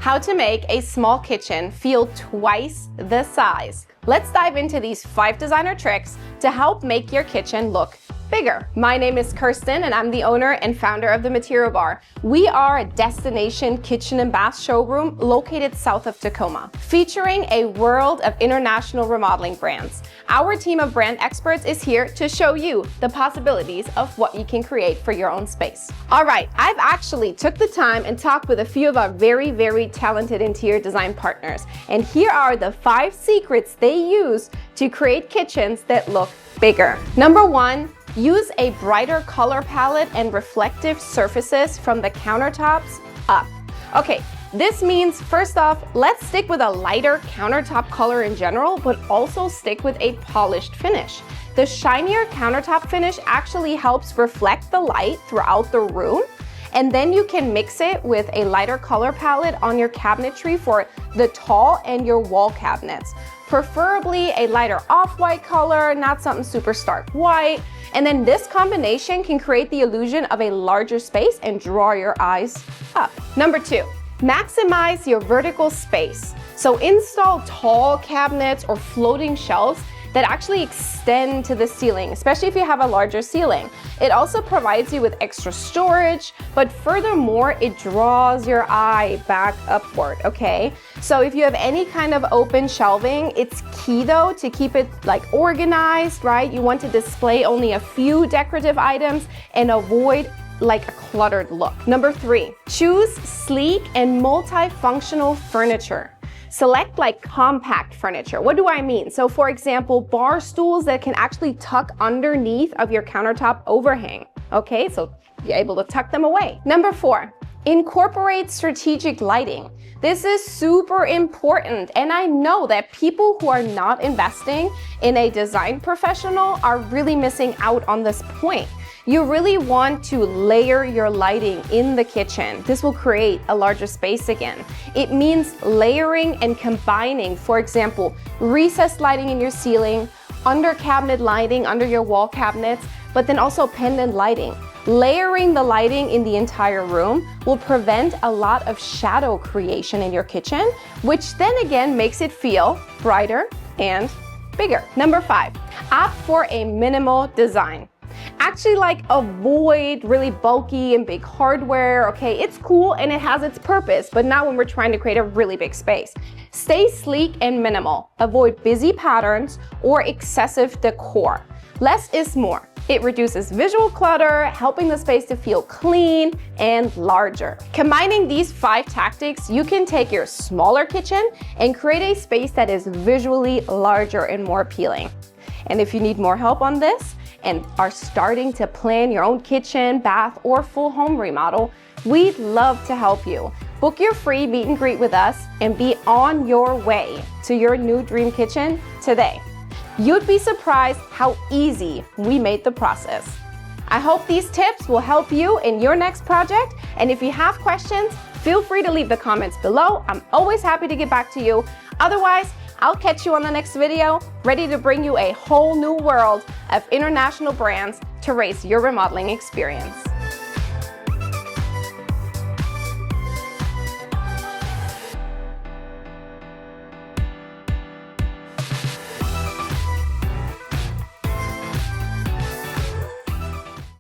how to make a small kitchen feel twice the size. Let's dive into these 5 designer tricks to help make your kitchen look bigger. My name is Kerstin and I'm the owner and founder of The Material Bar. We are a destination kitchen and bath showroom located south of Tacoma, featuring a world of international remodeling brands. Our team of brand experts is here to show you the possibilities of what you can create for your own space. All right, I've actually took the time and talked with a few of our very talented interior design partners. And here are the 5 secrets they use to create kitchens that look bigger. Number 1, use a brighter color palette and reflective surfaces from the countertops up. Okay, this means first off, let's stick with a lighter countertop color in general, but also stick with a polished finish. The shinier countertop finish actually helps reflect the light throughout the room. And then you can mix it with a lighter color palette on your cabinetry for the tall and your wall cabinets. Preferably a lighter off-white color, not something super stark white. And then this combination can create the illusion of a larger space and draw your eyes up. Number 2, maximize your vertical space. So install tall cabinets or floating shelves that actually extend to the ceiling, especially if you have a larger ceiling. It also provides you with extra storage, but furthermore, it draws your eye back upward, okay? So if you have any kind of open shelving, it's key though to keep it like organized, right? You want to display only a few decorative items and avoid like a cluttered look. Number 3, choose sleek and multifunctional furniture. Select like compact furniture. What do I mean? So for example, bar stools that can actually tuck underneath of your countertop overhang. Okay, so you're able to tuck them away. Number 4, incorporate strategic lighting. This is super important, and I know that people who are not investing in a design professional are really missing out on this point. You really want to layer your lighting in the kitchen. This will create a larger space again. It means layering and combining, for example, recessed lighting in your ceiling, under cabinet lighting, under your wall cabinets, but then also pendant lighting. Layering the lighting in the entire room will prevent a lot of shadow creation in your kitchen, which then again makes it feel brighter and bigger. Number 5, opt for a minimal design. Actually, like, avoid really bulky and big hardware, okay? It's cool and it has its purpose, but not when we're trying to create a really big space. Stay sleek and minimal. Avoid busy patterns or excessive decor. Less is more. It reduces visual clutter, helping the space to feel clean and larger. Combining these 5 tactics, you can take your smaller kitchen and create a space that is visually larger and more appealing. And if you need more help on this, and are starting to plan your own kitchen, bath, or full home remodel, we'd love to help you. Book your free meet and greet with us and be on your way to your new dream kitchen today. You'd be surprised how easy we made the process. I hope these tips will help you in your next project, and if you have questions, feel free to leave the comments below. I'm always happy to get back to you. Otherwise, I'll catch you on the next video, ready to bring you a whole new world of international brands to raise your remodeling experience.